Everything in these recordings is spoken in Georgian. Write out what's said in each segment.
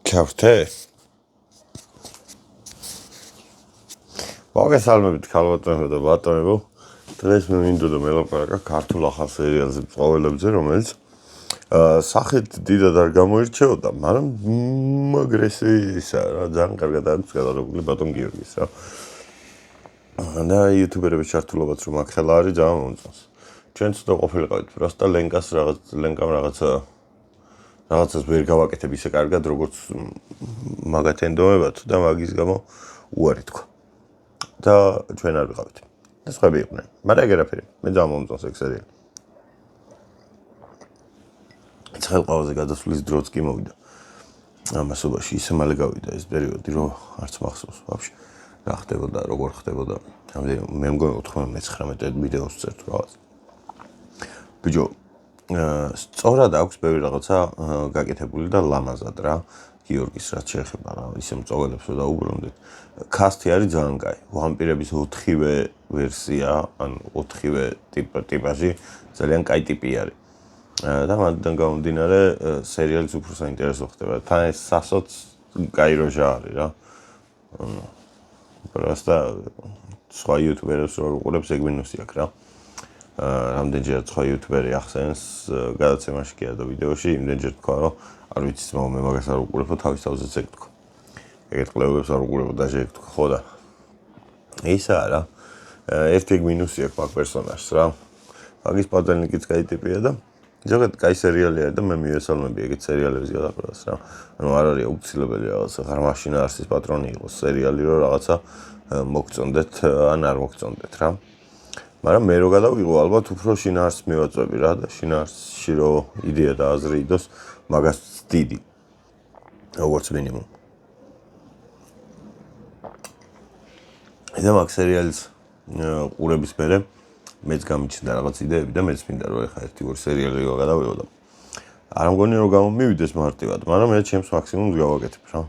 Cavte? მოგესალმებით ქალბატონებო და ბატონებო. დღეს მე მინდოდა მელაპარაკა ქართულ ახალ სერიალზე წვეულებზე, რომელიც სახით დიდად არ გამოირჩეოდა, მაგრამ მაგრესი ისა რა ძალიან კარგად აქვს გადაღებული ბატონ გიორგის რა. და იუთუბერების ჩართულობაც რომ აქ ხელა არის ძალიან მომწონს. ჩვენ ცოტა ყოფილიყავით, просто ლენკამ რაღაცას ვერ გავაკეთებ ისე კარგად, როგორც მაგათ ენდომებათ და მაგის გამო უარი თქვა. და ჩვენ არ ვიყავით. და სხვები იყვნენ. მაგრამ ეგ არაფერი. მე ძალიან მომწონს ეგ სერიალი. ცხელყავაზე გადასვლის დროც კი მოვიდა. ამასობაში ისე მალე გავიდა ეს პერიოდი, რომ არც მახსოვს ვაფშე რა ხდებოდა, როგორ ხდებოდა. მე მგონი 99 ვიდეოს წერთ რაღაც. ბიჭო, სწორად აქვს ბევრი რაღაცა გაკეთებული და ლამაზად რა. გიორგის რაც შეეხება რა, ისე მწოველებსო და უბრუნდეთ. კასტი არის ძალიან კაი. ვამპირების 4-ვე ვერსია, ანუ 4-ვე ტიპაჟი ძალიან კაი ტიპი არის. და მანდან გამომდინარე სერიალის უფრო საინტერესო ხდება. თან ეს სასოც კაი როჟა არის რა. просто სხვა იუთუბერებს რო უყურებს ეგ მინუსი აქვს რა. რამდენჯერ სხვა იუთუბერი ახსენს გადაცემაში კი არა და ვიდეოში, იმდენჯერ თქვა რომ არ ვიცი ძმაო მე მაგას არ უყურებო თავის თავზეც ეგ თქვა. ეგეთ კვლევებს არ უყურებო და ეგ თქვა ხო და ისაა რა. ერთი მინუსი აქვს მაგ პერსონაჟს რა. მაგის პატელნიკიც კაი ტიპია და ზოგადად კაი სერიალია და მე მივესალმები ეგეთ სერიალების გადაყრას რა. ანუ არ არის აუცილებელი რაღაცა ღრმაშინა არსის პატრონი იყოს სერიალი რომ რაღაცა მოგწონდეთ ან არ მოგწონდეთ რა. მაგრამ მე რო გადავიღო ალბათ უფრო შინაარსს მივაწვევი რა და შინაარსში რო იდეა და აზრი იდოს მაგას დიდი როგორც მინიმუმ. და მაგ სერიალის ყურების მერე მეც გამიჩნდა რაღაც იდეები და მეც მინდა რომ ეხა ერთი ორი სერიალი გავაგადავიღო და არ მგონი რომ გამომივიდეს მარტივად, მაგრამ მე ჩემს მაქსიმუმს გავაკეთებ რა.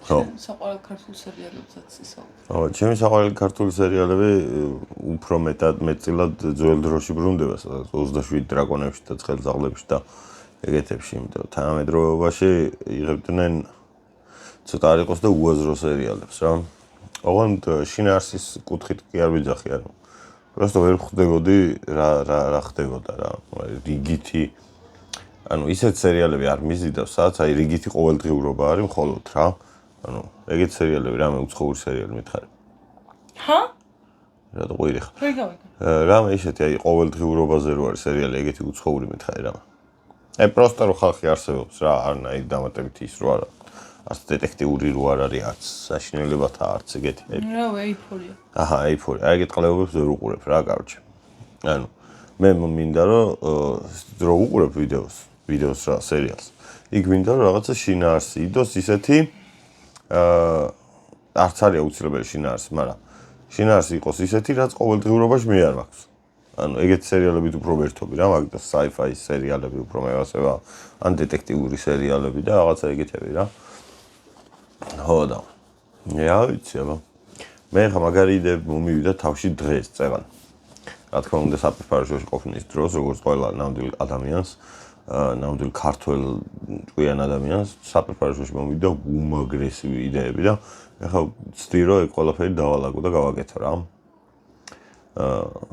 ხო, საყვარელი ქართული სერიალებსაც ისაუბრე. ჩემი საყვარელი ქართული სერიალები უფრო მეტწილად ძველ დროში ბრუნდება, სადაც 27 დრაკონებში და ცხელძაღლებში და ეგეთებში, იმიტომ რომ თანამედროვეობაში იღებდნენ ცოტა არ იყოს და უაზრო სერიალებს რა. ოღონდ შინაარსის კუთხით კი არ ვიძახი, ანუ просто ვერ ხვდებოდი რა ხდებოდა რა. რიგითი ანუ ისეთ სერიალები არ მიზიდავს, სადაც აი რიგითი ყოველდღიურობა არის მხოლოდ რა. ანუ ეგეთ სერიალები რამე უცხოური სერიალი მითხარი. ჰა? რა ყვირი ხარ? რა გავიგე? რამე ისეთი აი ყოველდღიურობაზე რო არის სერიალი ეგეთი უცხოური მითხარი რამე. აი просто რო ხალხი არსებობს რა, არნაირი დამატებით ის რო არა. არც დეტექტიური რო არ არის, არც საშინელებათა არც ეგეთი. რა ვეიფორია. აჰა, ეიფორია. აი ეგეთ ყლევებს ვერ უყურებ რა, კაროჩე. ანუ მე მინდა რომ რო უყურებ ვიდეოს რა სერიალს. იქ მინდა რომ რაღაცა შინაარსი იდოს ისეთი არც არის აუცილებელი შინაარსი, მაგრამ შინაარსი იყოს ისეთი, რაც ყოველდღიურობაში მე არ მაქვს. ანუ ეგეთი სერიალებით უფრო ვერთობი რა, მაგდა sci-fi სერიალები უფრო მევასება, ან დეტექტიური სერიალები და რაღაცა ეგეთები რა. ხო და რა ვიცი აბა. მე ხა მაგარი იდეები მომივიდა თავში დღეს წეღან. რა თქმა უნდა საფრთხეში ყოფნის დროს, როგორც ყველა ნამდვილ ადამიანს, ნამდვილ ქართველ ჭკვიან ადამიანს საფრთხეში მომივიდა უმაგრესი იდეები და ეხლა ვცდი რომ ეგ ყველაფერი დავალაგო და გავაკეთო რა.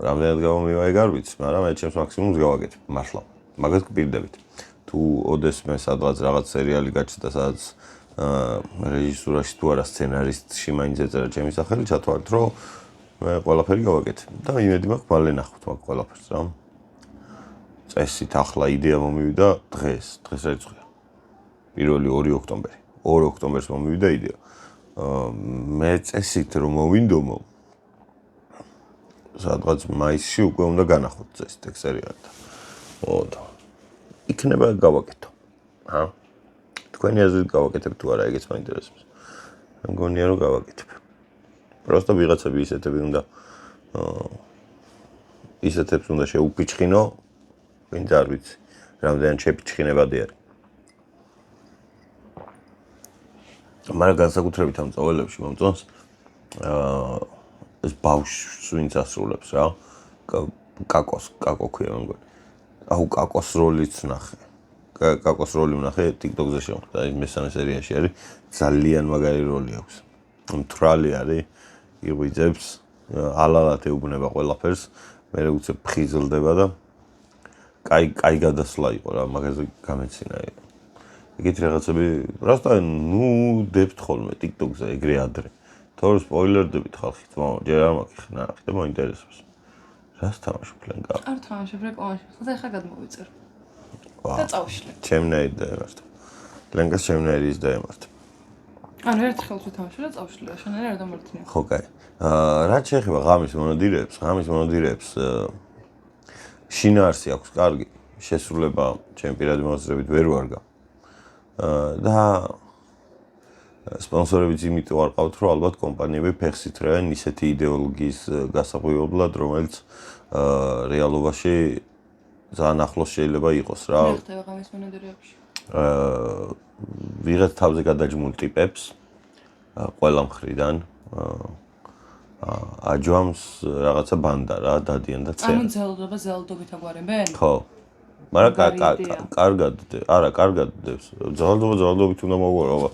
რამდენად გამომივა ეგ არ ვიცი, მაგრამ მე ჩემს მაქსიმუმს გავაკეთებ მართლა. მაგას გპირდებით. თუ ოდესმე სადღაც რაღაც სერიალი გაჩნდა, სადაც რეჟისურაში თუ არა სცენარისტში მაინც ეწერა ჩემი სახელი, ჩათვალეთ რომ მე ყველაფერი გავაკეთებ და იმედი მაქვს მალე ნახავთ მაგ ყველაფერს რა. წესით ახლა იდეა მომივიდა დღეს რიცხვია. 2 ოქტომბერი. 2 ოქტომბერს მომივიდა იდეა. მე წესით რომ მოვინდომო სადღაც მაისში უკვე უნდა განახოთ წესით ეგ სერიალი და. ო და იქნება გავაკეთო. ჰა? თქვენი აზრით გავაკეთებ თუ არა, ეგეც მაინტერესებს. მე მგონია რომ გავაკეთებ. просто ვიღაცები ისეთებს უნდა შეუფიჩხინო, ვინც არ ვიცი, რამდენად შეფიჩხინებადი არის. მაგრამ განსაკუთრებით ამ წოველებში მომწონს ეს ბავშვს ვინც ასრულებს რა. კაკო ქვია მე მგონი. აუ კაკოს როლიც ნახე. კაკოს როლი ვნახე TikTok-ზე შემოხდა, აი მესამე სერიაში არის, ძალიან მაგარი როლი აქვს. მთვრალი არის, იღვიძებს, ალალად ეუბნება ყველაფერს, მერე უცებ ფხიზლდება და კაი გადასვლა იყო რა, მაგაზე გამეცინა. ეგეთ რაღაცები, просто ну დებთ ხოლმე TikTok-ზე ეგრე ადრე. თორე სპოილერდებით ხალხი, ჯერ არ მაქვს ნახე და მოინტერესებს. რას თამაშობ ლენკა? არ თამაშობ რეკომაში, ხოდა ახლა გადმოვიწერ. და წავშლე. ჩემნაირ დაემართა. ლენკას ჩემნაირი ის დაემართა. ანუ ერთხელ ვთამაშე და წავშლე, შენერა არ დამართნია. ხო, კაი. რაც შეეხება ღამის მონადირეებს, შინაარსი აქვს კარგი, შესრულება ჩემი პირადი მოსაზრებით ვერ ვარგა. და სპონსორებიც იმიტომ არ ყავთ, რომ ალბათ კომპანიები ფეხს ითრევენ ისეთი იდეოლოგიის გასაღვივებლად, რომელიც რეალობაში ძალიან ახლოს შეიძლება იყოს რა. მე ხდება ღამის მონადირეებში. ვიღაც თავზე გადაჯმულ ტიპებს ყველა მხრიდან აჯვამს რაღაცა ბანდა რა, დადიან და წერენ. ანუ ზელდობით აგვარებენ? ხო. მაგრამ კარგად დებს. ზალდობით უნდა მოგვარობა.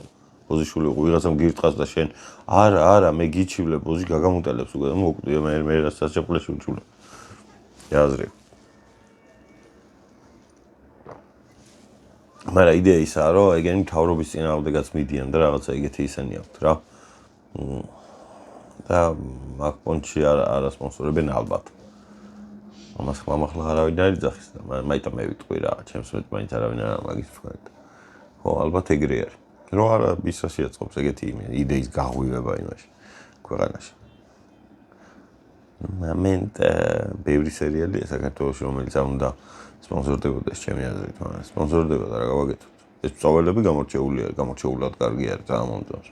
ბოზიშვილი იყო ვიღაცამ გირტყას და შენ არა მე გიჩივლებ ბოზი გაგამუტელებს უკვე მოკვდია მე რასაც შეყვლეში უჩულებ. აზრი. მაგრამ იდეა ისაა რომ ეგენი მთავრობის წინააღმდეგაც მიდიან და რაღაცა ეგეთი ისენი აქვთ რა. და მაგ პონჩი არა სპონსორებენ ალბათ. ამას ხმამახლა არავინ არ იძახის და მაიტა მე ვიტყვი რა, ჩემს მეტ მაინც არავინ არ მაგის თქვენ. ხო, ალბათ ეგრე არის. რო არა ისაში ეწყობს ეგეთი იდეის გაღვივება იმაში ქვეყანაში. მომენტ ბევრი სერიალია საქართველოში რომელიც არ უნდა სპონსორდებოდეს ჩემი აზრით, მაგრამ სპონსორდება და რა გავაკეთოთ. ეს წავალები გამორჩეულად კარგი არის, ძალიან მომწონს.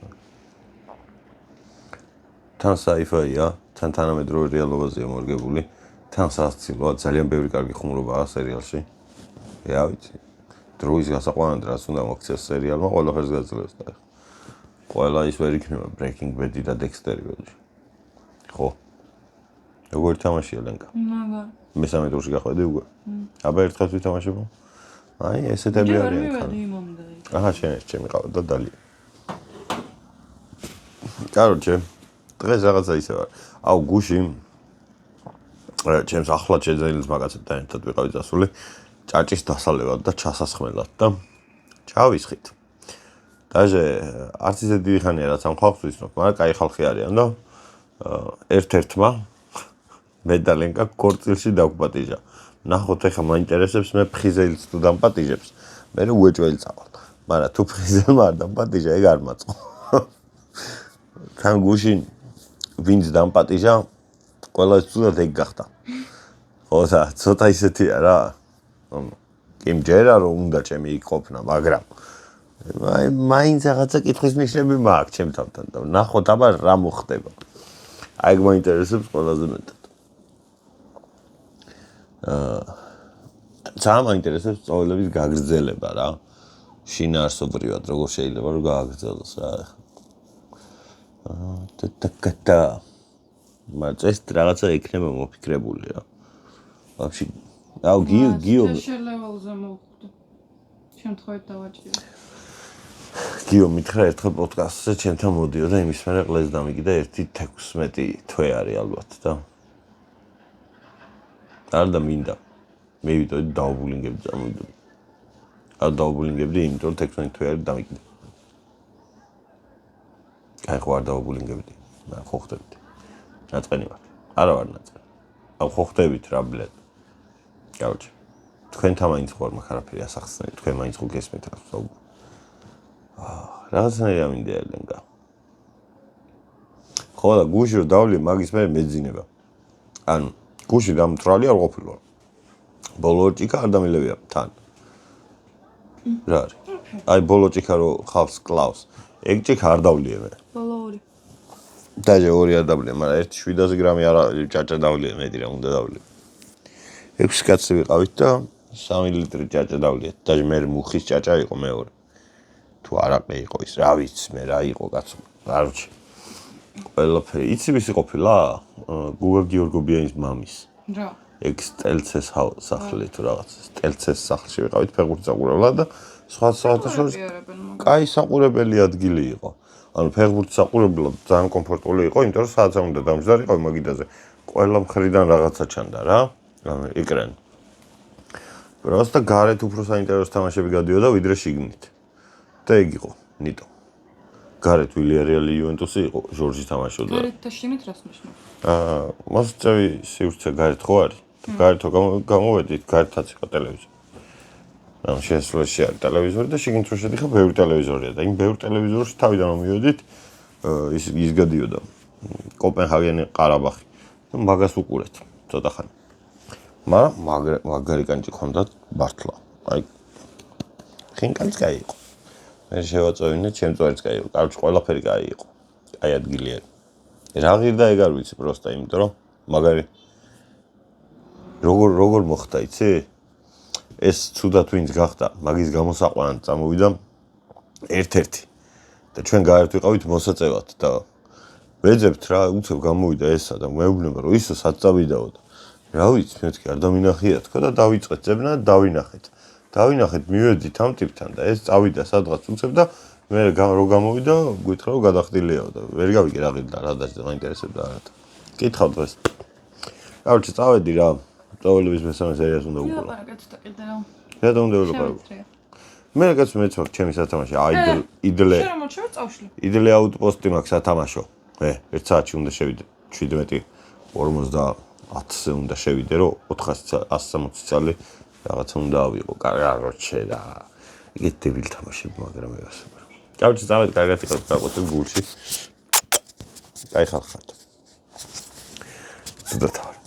თან საიფაია, თან თანამედროვე რეალობაზეა მორგებული, თან სასაცილოა, ძალიან ბევრი კარგი ხუმრობაა სერიალში. რა ვიცი. დროის გასაყვანად რაც უნდა მოქცეს სერიალმა, ყველაფერს გაძლევს და ყველა ის ვერ იქნება Breaking Bad-ი და Dexter-ი ვეჭი. ხო. როგორ თამაშია ლენკა? მაგარ. მესამე ტურში გახვედი უკვე? აბა ერთხელ ვითამაშებო? აი, ესეთები არიან ხან. აჰა, ჩემი ყავა და დალი. კაროჩე, დღეს რაღაცა ისე ვარ. აუ, გუში ჩემს ახლად შეძენილს მაგაცებთან ერთად ვიყავი წასული. ჭაჭის დასალევად და ჩასასხმელად და ჩავისხით. დაჟე არც ისე დიდი ხანია რაც ამ ხალხს ვიცნობ, მაგრამ კაი ხალხი არიან და ერთ-ერთმა მე და ლენკა ქორწილში დაგვპატიჟა. ნახოთ ეხა მაინტერესებს მე ფხიზელს თუ დამპატიჟებს, მე უეჭველი წავალ. მაგრამ თუ ფხიზელმა არ დამპატიჟა, ეგ არ მაწყო. თან გუში ვინც დამპატიჟა, ყველა ცუდად ეგ გახდა. ხო და ცოტა ისეთია რა. კი მჯერა რომ უნდა ჩემი იქ ყოფნა, მაგრამ მაინც რაღაცა კითხვის ნიშნები მაქვს ჩემ თავთან და ნახოთ აბა რა მოხდება. აი ეგ მაინტერესებს ყველაზე მეტად. ძალიან მაინტერესებს წავალების გაგრძელება რა. შინაარსობრივად როგორ შეიძლება რომ გააგრძელოს რა. და მაგრამ ეს რაღაცა იქნება მოფიქრებული რა. ვაფშე აუ გიო შელეველზე მოვხდი. შემთხვევით დავაჭირე. გიო მითხრა ერთხელ პოდკასტზე ჩემთან მოდიოდა იმის მერე ყლეს დამიგდა 1.16 თვე არის ალბათ და არ და მინდა მე ვიტყვი დაუბულინგებდი წამოვიდა. არ დაუბულინგებდი იმიტომ რომ 16 თვე არის დამიგდა. აი ხო არ დაუბულინგებდი. მაგრამ ხო ხდებდი. ნაწყენი ვარ. არა ვარ ნაწყენი. აუ ხო ხდებით რა ბლედ. გავჭი. თქვენთან მაინც ხო არ მაქვს არაფერი ასახსნელი, თქვენ მაინც ხო გესმით რა ვსაუბრობ. რაღაცნაირად ამინდია ლენკა. ხო და გუში რომ დავლი მაგის მე მეძინება. ანუ გუში დამთრალი არ ყოფილა. ბოლო ჭიქა არ დამილევია თან. რა არის? აი ბოლო ჭიქა რო ხავს კლავს. ეგ ჭიქა არ დავლია მე. ბოლო ორი. დაჟე ორი არ დავლია, მაგრამ 700 გრამი არა ჭაჭა დავლია, მეტი რა უნდა დავლია. 6 კაცი ვიყავით და 3 ლიტრი ჭაჭა დავლიეთ. დაჟე მე მუხის ჭაჭა იყო მეორე. თუ არაყი იყო ის, რა ვიცი მე რა იყო კაცო. არჩი. ყველაფერი იცი ვისი ყოფილა? გუგა გიორგობიანის მამის. რა. ეგ სტელცეს სახლი თუ რაღაც სტელცეს სახლში ვიყავით ფეხბურთის საყურებლად და სხვა საათაშორის კაი საყურებელი ადგილი იყო. ანუ ფეხბურთის საყურებლად ძალიან კომფორტული იყო, იმიტომ რომ საათზე უნდა დამჯდარიყავი მაგიდაზე. ყველა მხრიდან რაღაცა ჩანდა რა, ეკრანი. просто გარეთ უფრო საინტერესო თამაშები გადიოდა ვიდრე შიგნით. და ეგ იყო, ნიტო. გარეთ ვილიარეალი იუვენტუსი იყო, ჟორჟი თამაშობდა. გარეთ და შიგნით რას ნიშნავს? მოსწევი სივრცე გარეთ ხო არის? გარეთ რო გამოვედით, გარეთაც იყო ტელევიზორი. ანუ შესასვლელში არის ტელევიზორი და შიგნით რო შედიხარ, ბევრი ტელევიზორია და იმ ბევრ ტელევიზორში თავიდან რომ მივედით, ის გადიოდა კოპენჰაგენი, ყარაბაღი. მაგას უყურეთ ცოტა ხანი. მაგრამ მაგარი კანჭი ხონდათ მართლა. აი ხინკანიც კაი იყო. მე შევაწოვინე, ჩემ წვერიც კაი იყო. კაროჩ ყველაფერი კაი იყო. კაი ადგილი არის. რა ღირდა ეგ არ ვიცი პროსტა, იმიტომ რომ მაგარი როგორ მოხდა, იცი? ეს ცუდად ვინც გახდა, მაგის გამოსაყვანად წამოვიდა ერთ-ერთი. და ჩვენ გარეთ ვიყავით მოსაწევად და ვეძებთ რა, უცებ გამოვიდა ესა და მეუბნება რომ ისო სად წავიდაო და რა ვიცი, მეთქი არ დამინახია თქო და დავიწყეთ ძებნა და დავინახეთ, მივედით ამ ტიპთან და ეს წავიდა სადღაც უცებ და მე რო გამოვიდა, გითხრა რომ გადახდილიაო და ვერ გავიგე რა ღირდა, რა დაინტერესებდა არათა. კითხავ დღეს. კაროჩე, წავედი რა. წავალების მესამე სერიას უნდა უყურო. ლაპარაკეთ და კიდე რა. რატომ უნდა ვილაპარაკო? მე რაღაც მეც მაქვს ჩემი სათამაშო, იდლე. შენ რომ მოჩვევ წავშლი. იდლე აუტპოსტი მაქვს სათამაშო. ერთ საათში უნდა შევიდე 17:50-ზე უნდა შევიდე, რომ 460 წელი რაღაცა უნდა ავიღო. კაროჩე და იგი დებილი თამაშები, მაგრამ მე ვასწავლე. კაროჩე, წავედი, კარგად იყავით დაყვეთ გულში. კაი ხალხად. ცუდად